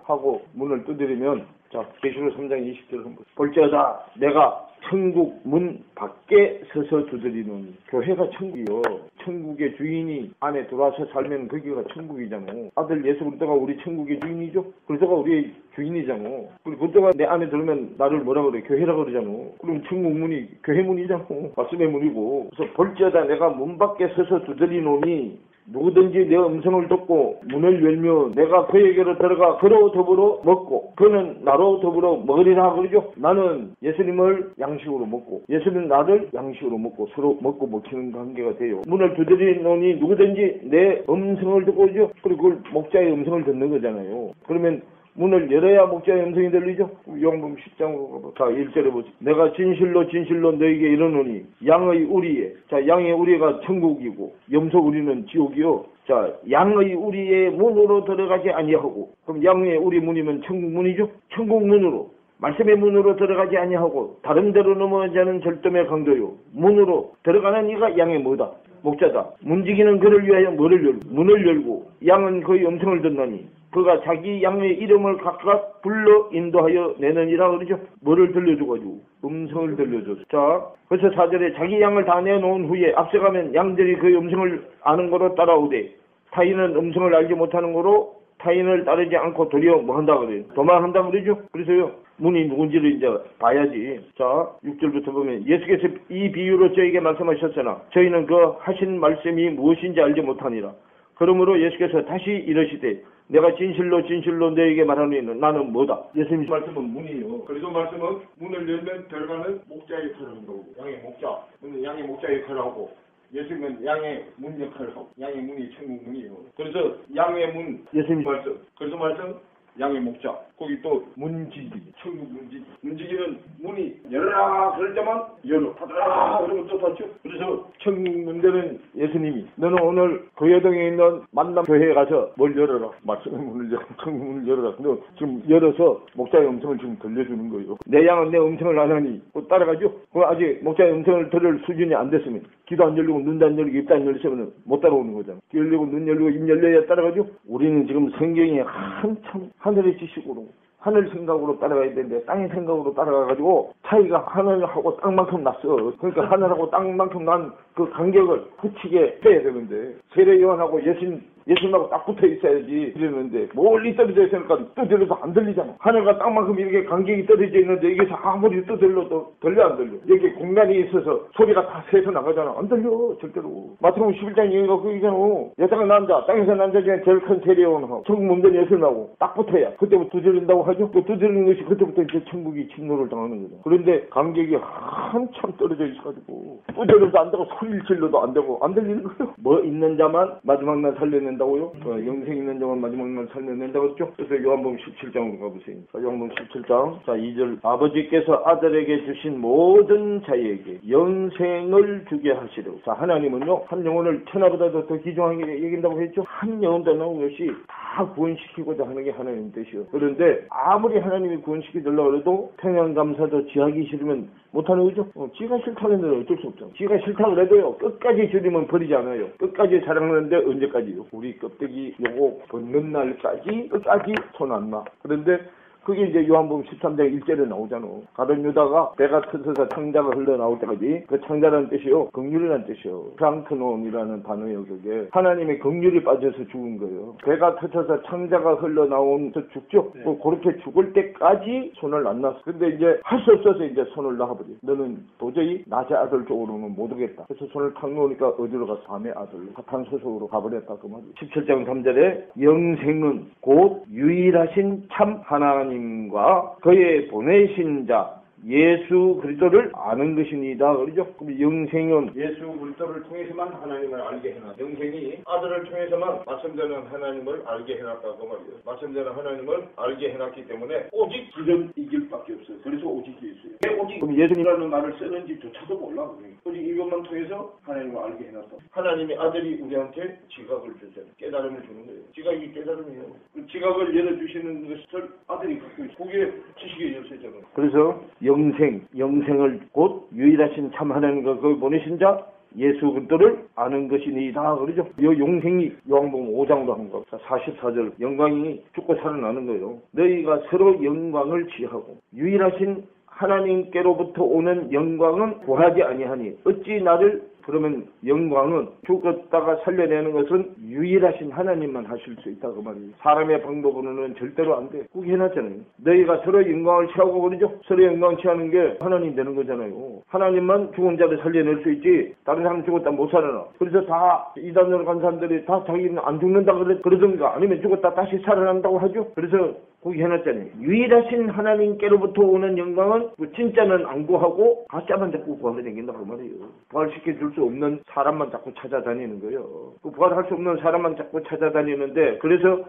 하고 문을 두드리면 자, 계시록 3장 20절 한번 볼지어다 내가 천국 문 밖에 서서 두드리노니. 교회가 천국이요. 천국의 주인이 안에 들어와서 살면 거기가 천국이잖아. 아들 예수 그리스도가 우리 천국의 주인이죠. 그리스도가 우리의 주인이잖아. 그리고 그리스도가 내 안에 들으면 나를 뭐라 그래? 교회라 그러잖아. 그럼 천국 문이 교회 문이잖아. 말씀의 문이고. 그래서 볼지어다 내가 문 밖에 서서 두드리노니 누구든지 내 음성을 듣고 문을 열면 내가 그에게로 들어가 그로 더불어 먹고 그는 나로 더불어 먹으리라 그러죠. 나는 예수님을 양식으로 먹고 예수님은 나를 양식으로 먹고 서로 먹고 먹히는 관계가 돼요. 문을 두드리노니 누구든지 내 음성을 듣고 그러죠. 그리고 그걸 목자의 음성을 듣는 거잖아요. 그러면 문을 열어야 목자의 음성이 들리죠. 요한복음 10장 자 1절에 보세요. 내가 진실로 진실로 너에게 이르노니 양의 우리에 자 양의 우리가 천국이고 염소 우리는 지옥이요. 자 양의 우리의 문으로 들어가지 아니하고 그럼 양의 우리 문이면 천국 문이죠. 천국 문으로 말씀의 문으로 들어가지 아니하고 다른 데로 넘어가지 않은 절도의 강도요. 문으로 들어가는 이가 양의 뭐다? 목자다. 문지기는 그를 위하여 뭐를 열고 문을 열고 양은 그의 음성을 듣나니 그가 자기 양의 이름을 각각 불러 인도하여 내느니라 그러죠. 뭐를 들려줘가지고 음성을 들려줘서 자 그래서 4절에 자기 양을 다 내놓은 후에 앞서가면 양들이 그의 음성을 아는 거로 따라오되 타인은 음성을 알지 못하는 거로 타인을 따르지 않고 도리어 뭐 한다 그래요. 도망한다 그러죠. 그래서요 문이 누군지를 이제 봐야지. 자 6절부터 보면 예수께서 이 비유로 저에게 말씀하셨으나 저희는 그 하신 말씀이 무엇인지 알지 못하니라. 그러므로 예수께서 다시 이르시되 내가 진실로 진실로 너에게 말하노니 나는 뭐다? 예수님 말씀은 문이에요. 그래서 말씀은 문을 열면 들어가는 목자 역할을 하는 거고 양의 목자, 문은 양의 목자 역할을 하고 예수님은 양의 문 역할을 하고 양의 문이 천국 문이에요. 그래서 양의 문 예수님 말씀 그래서 말씀 양의 목자 거기 또 문지기 천국 문지기 문지기는 문이 열어라 닫으라 그럴 때만 열어. 닫으라 그러면 또 닫죠. 그래서 천국 문대는 예수님이 너는 오늘 교회동에 있는 만남 교회에 가서 뭘 열어라. 말씀의 문을 열어. 천국 문을 열어라. 근데 지금 열어서 목자의 음성을 지금 들려주는 거예요. 내 양은 내 음성을 안 하니 또 따라가죠. 그럼 아직 목자의 음성을 들을 수준이 안 됐으면 귀도 안 열리고 눈도 안 열리고 입도 안 열리면 못 따라오는 거잖아. 귀 열리고 눈 열리고 입 열려야 따라가죠. 우리는 지금 성경에 한참 하늘의 지식으로 하늘 생각으로 따라가야 되는데 땅의 생각으로 따라가가지고 차이가 하늘하고 땅만큼 났어. 그러니까 하늘하고 땅만큼 난 그 간격을 붙이게 해야 되는데 세례 요한하고 예수님하고 딱 붙어 있어야지 이러는데 멀리 떨어져 있으니까 떠들려도 안 들리잖아. 하늘과 땅만큼 이렇게 간격이 떨어져 있는데 이게 아무리 떠들려도 들려 안 들려. 여기 공간이 있어서 소리가 다 새서 나가잖아. 안 들려 절대로. 마태복음 11장 얘기가 그거잖아. 여자가 남자 땅에서 남자 중에 제일 큰 세례 요한하고 천국 문전 예수님하고 딱 붙어야 그때부터 두드린다고 하죠. 또 두드리는 것이 그때부터 이제 천국이 침노를 당하는 거죠. 그런데 간격이 한참 떨어져 있어가지고 두드려도 안 되고 소리를 질러도 안 되고 안 들리는 거예요. 뭐 있는 자만 마지막 날 살려낸다고요? 영생 있는 자만 마지막 날 살려낸다고 했죠. 그래서 요한복음 17장으로 가보세요. 요한복음 17장 자 2절 아버지께서 아들에게 주신 모든 자에게 영생을 주게 하시려고. 자 하나님은요 한 영혼을 천하보다도 더 귀중하게 여긴다고 했죠. 한 영혼도 나온 것이 다 구원시키고자 하는 게 하나님 뜻이요. 그런데 아무리 하나님이 구원시키려고 해도 평양감사도 지하기 싫으면 못하는 거죠. 지가 싫다는 데는 어쩔 수 없죠. 지가 싫다고 해도요 끝까지 주님은 버리지 않아요. 끝까지 사랑하는데 언제까지요? 우리 껍데기 요거 벗는 날까지 끝까지 손 안 놔. 그런데 그게 이제 요한복음 13장 1절에 나오잖아. 가룟 유다가 배가 터져서 창자가 흘러나올 때까지 그 창자라는 뜻이요. 긍휼이라는 뜻이요. 프랑크논이라는 단어예요. 그게 하나님의 긍휼이 빠져서 죽은 거예요. 배가 터져서 창자가 흘러나오면서 죽죠. 네. 그렇게 죽을 때까지 손을 안 놨어. 근데 이제 할 수 없어서 이제 손을 놔버려. 너는 도저히 낮의 아들 쪽으로는 못 오겠다. 그래서 손을 탁 놓으니까 어디로 가서 밤의 아들 사탄소속으로 가버렸다 그 말이에요. 17장 3절에 영생은 곧 유일하신 참 하나님 과 그의 보내신 자 예수 그리스도를 아는 것이니다. 그러죠? 그럼 영생은 예수 그리스도를 통해서만 하나님을 알게 해놨. 영생이 아들을 통해서만 말씀되는 하나님을 알게 해놨다고 말이에요. 말씀되는 하나님을 알게 해놨기 때문에 오직 그전 이길 밖에 없어요. 그래서 오직 예수예요. 왜 오직? 그럼 예수님이라는 말을 쓰는지조차도 몰라. 오직 이것만 통해서 하나님을 알게 해놨다. 하나님의 아들이 우리한테 지각을 주잖아요. 깨달음을 주는 거예요. 지각이 깨달음이에요. 그 지각을 열어주시는 것을 아들이 갖고 있어요. 그게 지식의 열쇠잖아요. 그래서 영생을 곧 유일하신 참 하나님과 그 보내신 자 예수 그리스도를 아는 것이니이다. 그러죠. 이 영생이 요한복음 5장으로 한 거. 44절 영광이 죽고 살아나는 거예요. 너희가 서로 영광을 취하고 유일하신 하나님께로부터 오는 영광은 구하지 아니하니 어찌 나를 그러면 영광은 죽었다가 살려내는 것은 유일하신 하나님만 하실 수 있다 그 말이에요. 사람의 방법으로는 절대로 안 돼. 그게 해놨잖아요. 너희가 서로 영광을 취하고 그러죠. 서로 영광 취하는 게 하나님 되는 거잖아요. 하나님만 죽은 자를 살려낼 수 있지 다른 사람 죽었다 못 살아나. 그래서 다 이단으로 간 사람들이 다 자기는 안 죽는다 그러던가 아니면 죽었다 다시 살아난다고 하죠. 그래서 거기 해놨잖아요. 유일하신 하나님께로부터 오는 영광은 진짜는 안 구하고 가짜만 자꾸 구하면 생긴다고 말이에요. 부활시켜줄 수 없는 사람만 자꾸 찾아다니는 거예요. 그 부활할 수 없는 사람만 자꾸 찾아다니는데 그래서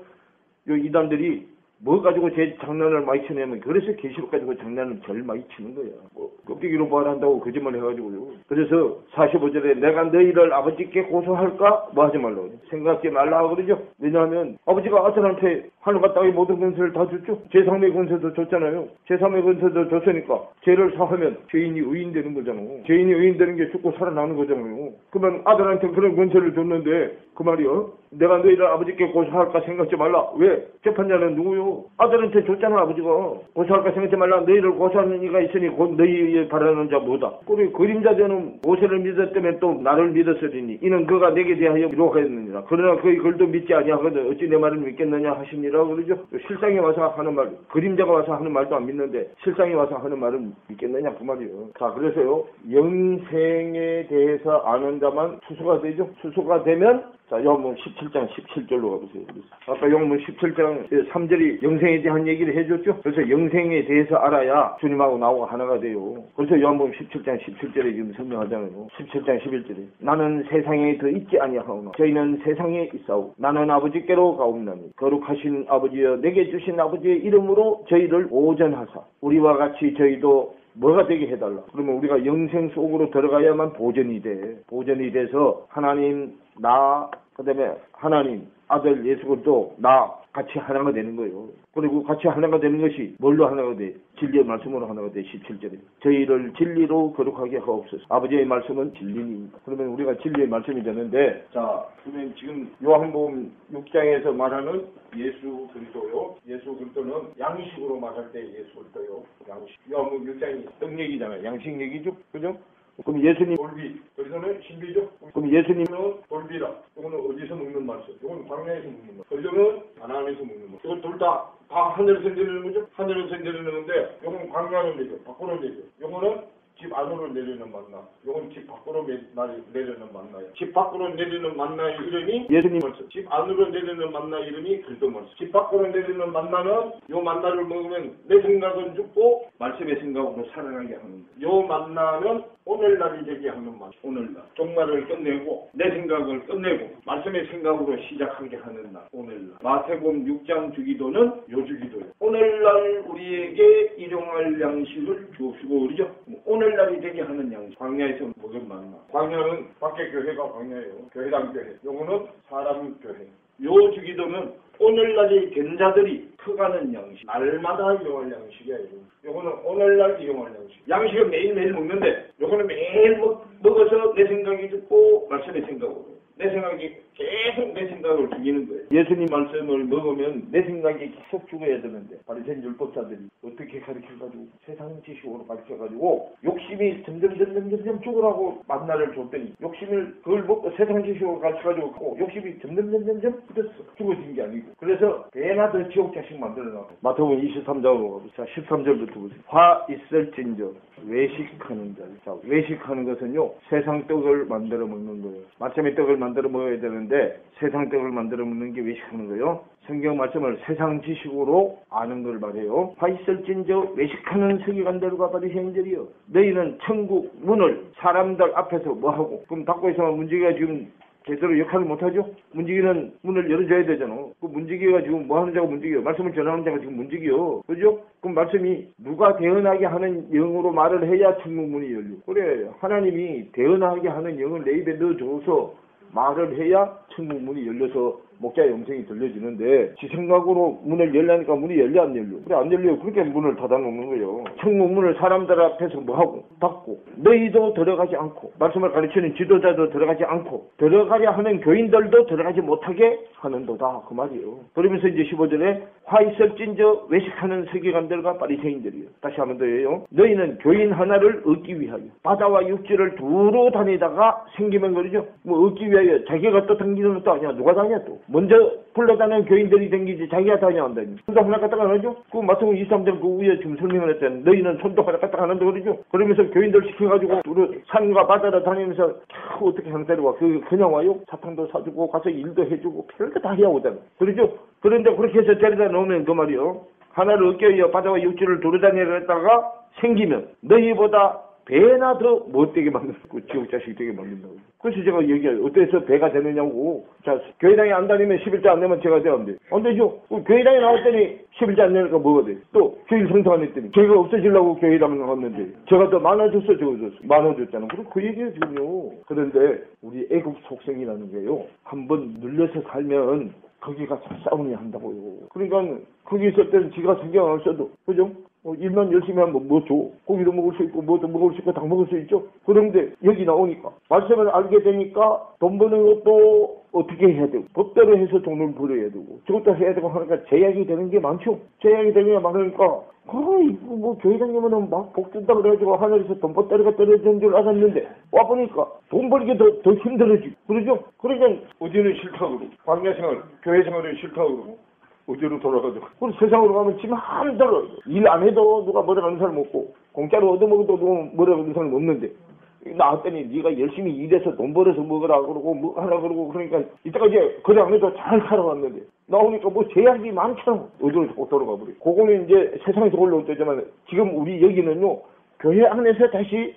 요 이단들이 뭐 가지고 제 장난을 많이 치냐면 그래서 계시록 가지고 장난을 제일 많이 치는 거야. 뭐 껍데기로 부활한다고 거짓말 해가지고요. 그래서 45절에 내가 너희를 아버지께 고소할까? 뭐 하지 말라고 생각하지 말라 그러죠. 왜냐하면 아버지가 아들한테 하늘과 땅의 모든 권세를 다 줬죠. 제3의 권세도 줬잖아요. 제3의 권세도 줬으니까 죄를 사하면 죄인이 의인 되는 거잖아요. 죄인이 의인 되는 게 죽고 살아나는 거잖아요. 그러면 아들한테 그런 권세를 줬는데 그 말이요. 내가 너희를 아버지께 고소할까 생각하지 말라. 왜? 재판자는 누구요? 아들한테 줬잖아 아버지가. 고소할까 생각하지 말라. 너희를 고소하는 이가 있으니 곧 너희의 바라는 자 뭐다. 그리고 그림자되는 모세를 믿었다면 또 나를 믿었으리니 이는 그가 내게 대하여 기록하였느니라. 그러나 그의 글도 믿지 아니하거든 어찌 내 말을 믿겠느냐 하시니라 그러죠. 실상에 와서 하는 말, 그림자가 와서 하는 말도 안 믿는데 실상에 와서 하는 말은 믿겠느냐 그 말이에요. 자 그래서요 영생에 대해서 아는 자만 수수가 되죠. 수수가 되면 자, 요한복음 17장 17절로 가보세요. 아까 요한복음 17장 3절이 영생에 대한 얘기를 해줬죠. 그래서 영생에 대해서 알아야 주님하고 나하고 하나가 돼요. 그래서 요한복음 17장 17절에 지금 설명하잖아요. 17장 11절에 나는 세상에 더 있지 아니하오나 저희는 세상에 있사오. 나는 아버지께로 가옵나니 거룩하신 아버지여 내게 주신 아버지의 이름으로 저희를 오전하사 우리와 같이 저희도 뭐가 되게 해달라. 그러면 우리가 영생 속으로 들어가야만 보전이 돼. 보전이 돼서 하나님, 나, 그 다음에 하나님, 아들 예수 그리스도, 나 같이 하나가 되는 거예요. 그리고 같이 하나가 되는 것이 뭘로 하나가 돼? 진리의 말씀으로 하나가 돼. 17절에 저희를 진리로 거룩하게 하옵소서. 아버지의 말씀은 진리입니다. 그러면 우리가 진리의 말씀이 되는데, 자, 그러면 지금 요한복음 6장에서 말하는 예수 그리스도요. 예수 그리스도는 양식으로 말할 때 예수 그리스도요. 양식. 요한복음 6장이 떡 얘기잖아요. 양식 얘기죠. 그죠? 그럼 예수님 돌비, 그리스도는 신비죠. 그럼 예수님은 돌비라. 이거는 어디서 먹는 말씀? 이건 광야에서 먹는 말씀. 그리스도는 가나안에서 먹는 말씀. 이건 둘 다 하늘에서 내리는 거죠. 하늘에서 내리는데, 이건 광야로 내려, 밖으로 내려. 이거는 집 안으로 내리는 만나. 이건 집 밖으로 내리는 만나예요. 집 밖으로 내리는 만나의 이름이 예수님 말씀. 집 안으로 내리는 만나 이름이 그리스도 말씀. 집 밖으로 내리는 만나는 요 만나를 먹으면 내 생각은 죽고 말씀의 생각으로 살아나게 하는 거예요. 요 만나는 오늘날이 되게 하는 말. 오늘날. 종말을 끝내고 내 생각을 끝내고 말씀의 생각으로 시작하게 하는 날. 오늘날. 마태복음 6장 주기도는 요 주기도예요. 오늘날 우리에게 일용할 양식을 주옵시고 그러죠. 오늘날이 되게 하는 양식. 광야에서 먹은 만나. 광야는 밖에 교회가 광야예요. 교회당 교회. 요거는 사람 교회. 요 주기도는 오늘날이 된 자들이 커가는 양식. 날마다 이용할 양식이에요. 요거는 오늘날 이용할 양식. 양식은 매일매일 먹는데 요거는 매일 먹어서 내 생각이 죽고 말씀의 생각으로. 내 생각이 계속 내 생각을 죽이는 거예요. 예수님 말씀을 먹으면 내 생각이 계속 죽어야 되는데 바리새인 율법사들이 어떻게 가르쳐가지고 세상 지식으로 가르쳐가지고 욕심이 점점 죽으라고 만나를 줬더니 욕심을 그걸 먹고 세상 지식으로 가르쳐가지고 욕심이 점점 굳었어. 죽어진 게 아니고. 그래서 배나 더 지옥 자식 만들어놨고. 마태복음 23장으로 가보자. 자, 13절부터 보세요. 화 있을진저 외식하는 자. 자, 외식하는 것은요 세상 떡을 만들어 먹는 거예요. 마침의 떡을 만들어 먹어야 되는데 세상 떡을 만들어 먹는 게 외식하는 거예요. 성경 말씀을 세상 지식으로 아는 걸 말해요. 화 있을진저 외식하는 서기관들과 바리새인들이여 너희는 천국 문을 사람들 앞에서 뭐하고 그럼 닫고 있으면 문제가 지금 제대로 역할을 못하죠? 문지기는 문을 열어줘야 되잖아. 그 문지기가 지금 뭐 하는 자가 문지기요? 말씀을 전하는 자가 지금 문지기요. 그죠? 그럼 말씀이 누가 대언하게 하는 영으로 말을 해야 천국문이 열려. 그래, 하나님이 대언하게 하는 영을 내 입에 넣어줘서 말을 해야 천국문이 열려서 목자의 음성이 들려지는데 지 생각으로 문을 열려니까 문이 열려 안 열려? 그래 안 열려요. 그렇게 문을 닫아놓는 거예요. 천국문을 사람들 앞에서 뭐하고 닫고 너희도 들어가지 않고 말씀을 가르치는 지도자도 들어가지 않고 들어가려 하는 교인들도 들어가지 못하게 하는도다 그 말이에요. 그러면서 이제 15절에 화 있을진저 외식하는 서기관들과 바리새인들이요. 다시 한번 더해요. 너희는 교인 하나를 얻기 위하여 바다와 육지를 두루 다니다가 생기면 그러죠. 뭐 얻기 위하여 자기가 또 당기는 것도 아니야. 누가 다냐 또. 먼저 불러다니는 교인들이 댕기지 자기가 다녀 안 다니. 손도 하나 갖다가 안 하죠? 그 마태복음 23장 그 위에 지금 설명을 했잖아요. 너희는 손도 하나 갖다가 안 한다 그러죠? 그러면서 교인들 시켜가지고 산과 바다를 다니면서 어떻게 형태로 와. 그냥 와요? 사탕도 사주고 가서 일도 해주고 별거 다 해오잖아. 그러죠? 그런데 그렇게 해서 데려다 놓으면 그 말이요. 하나를 얻기 위해 바다와 육지를 돌아다니려 했다가 생기면 너희보다 배나 더 못되게 만들고 지옥 자식이 되게 만든다고. 그래서 제가 얘기해요. 어때서 배가 되느냐고. 자, 교회당에 안 다니면 11자 안 내면 제가 돼야 안 돼. 안 되죠. 교회당에 나왔더니 11자 안 내니까 뭐가 돼? 또 교일 성사 안 했더니 제가 없어지려고 교회당 나왔는데 제가 더 많아졌어 적어졌어. 많아졌잖아. 그리고 그 얘기예요 지금요. 그런데 우리 애국 속성이라는 게요. 한번 눌려서 살면 거기가 싸움이 한다고요. 그러니까 거기 있을 때는 지가 신경 안 써도 그죠? 일만 열심히 하면 뭐 줘. 고기도 먹을 수 있고 뭐도 먹을 수 있고 다 먹을 수 있죠. 그런데 여기 나오니까 말씀을 알게 되니까 돈 버는 것도 어떻게 해야 되고 법대로 해서 돈을 벌어야 되고 저것도 해야 되고 하니까 제약이 되는 게 많죠. 제약이 되는 게 많으니까 이거 뭐 교회장님은 막 복 준다 그래가지고 하늘에서 돈보따리가 떨어지는 줄 알았는데 와보니까 돈 벌기 더 힘들어지고 그러죠. 그러니까 어디는 싫다고 그러고 광야생활 교회생활은 싫다고 그러고 어디로 돌아가죠? 그럼 세상으로 가면 지 마음대로 일 안 해도 누가 뭐라 하는 사람 없고 공짜로 얻어먹어도 누가 뭐라 하는 사람 없는데 나왔더니 네가 열심히 일해서 돈 벌어서 먹으라 그러고 뭐 하라 그러고 그러니까 이때가 이제 그래 안 해도 잘 살아왔는데 나오니까 뭐 제약이 많잖아. 어디로 자꾸 돌아가 버려. 그거는 이제 세상에서 올라올 때지만 지금 우리 여기는요 교회 안에서 다시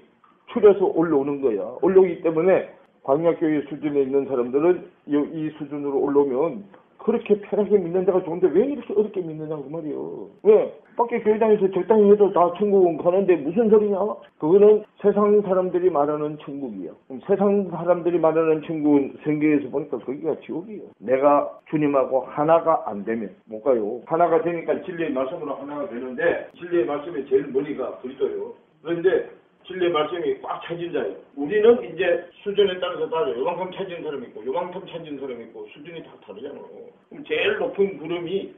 추려서 올라오는 거야. 올라오기 때문에 광야교회 수준에 있는 사람들은 이 수준으로 올라오면 그렇게 편하게 믿는 데가 좋은데 왜 이렇게 어렵게 믿느냐고 그 말이에요. 왜? 밖에 교회당에서 적당히 해도 다 천국은 가는데 무슨 소리냐? 그거는 세상 사람들이 말하는 천국이에요. 그럼 세상 사람들이 말하는 천국은 성경에서 보니까 거기가 지옥이에요. 내가 주님하고 하나가 안 되면 못 가요. 하나가 되니까 진리의 말씀으로 하나가 되는데 진리의 말씀이 제일 머리가 그리스도예요. 그런데 진리의 말씀이 꽉 차진 자예요. 우리는 이제 수준에 따라서 다르죠. 요만큼 차진 사람이 있고 요만큼 차진 사람이 있고 수준이 다 다르잖아요. 그럼 제일 높은 구름이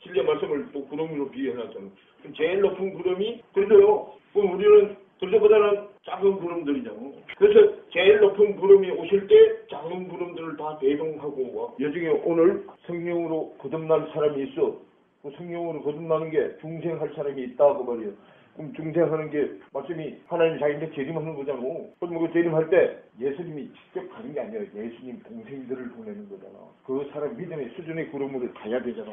진리의 말씀을 또 구름으로 비유해놨잖아요. 그럼 제일 높은 구름이 그래도요. 그럼 우리는 그들보다는 작은 구름들이잖아요. 그래서 제일 높은 구름이 오실 때 작은 구름들을 다 대동하고 여중에 오늘 성령으로 거듭날 사람이 있어. 그 성령으로 거듭나는 게 중생할 사람이 있다고 말이에요. 그럼 중생하는 게 말씀이 하나님 자기한테 재림하는 거잖아. 그럼 그 재림할 때 예수님이 직접 가는 게 아니라 예수님 동생들을 보내는 거잖아. 그 사람 믿음의 수준의 구름으로 가야 되잖아.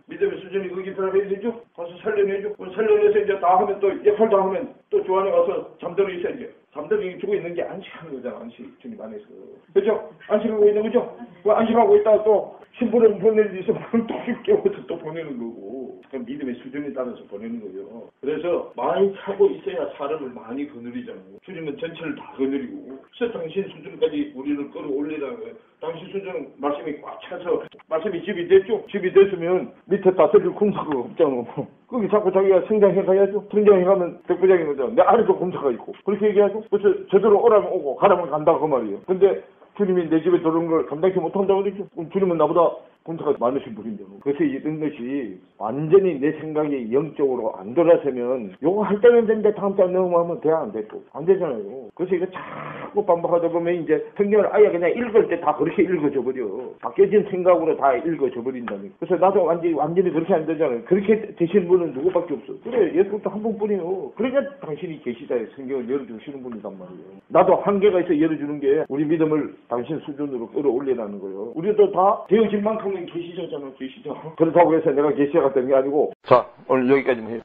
믿음의 수준이 거기 들어가야 되죠. 가서 살려내죠. 살려내서 이제 다 하면 또 역할 다 하면 또 주 안에 가서 잠들어 있어야지. 잠들이 죽어 있는 게 안식하는 거잖아. 안식 주님 안에서. 그렇죠? 안식하고 있는 거죠. 그 안식하고 있다가 또 신부름 보낼 일 있으면 또 깨워서 또 보내는 거고. 그 믿음의 수준에 따라서 보내는 거죠. 그래서 많이 차고 있어야 사람을 많이 거느리잖아요. 주님은 전체를 다 거느리고 그래서 당신 수준까지 우리를 끌어올리라는 거예요. 당신 수준은 말씀이 꽉 차서 말씀이 집이 됐죠. 집이 됐으면 밑에 다스릴 군사가 없잖아. 거기 자꾸 자기가 성장해 가야죠. 성장해 가면 백부장인 거죠. 내 아래도 군사가 있고 그렇게 얘기하죠. 그래서 저대로 오라면 오고 가라면 간다 그 말이에요. 근데 주님이 내 집에 들어오는 걸 감당치 못한다고 그러죠. 그럼 주님은 나보다 군사가 많으신 분인데. 그래서 이런 것이 완전히 내 생각이 영적으로 안 돌아서면 요거 할 때는 되는데 다음 때 넘어가면 돼 안 돼 또. 안 되잖아요. 그래서 이거 자꾸 반복하다 보면 이제 성경을 아예 그냥 읽을 때 다 그렇게 읽어져 버려. 바뀌어진 생각으로 다 읽어져 버린다니까. 그래서 나도 완전히 그렇게 안 되잖아요. 그렇게 되시는 분은 누구밖에 없어. 그래 예수님도 한 분뿐이요. 그러니까 당신이 계시다에 성경을 열어주시는 분이단 말이에요. 나도 한계가 있어 열어주는 게 우리 믿음을 당신 수준으로 끌어올리라는 거예요. 우리도 다 되어진 만큼은 계시잖아요. 계시죠. 그렇다고 해서 내가 계시가 된 게 아니고. 자 오늘 여기까지만 해요.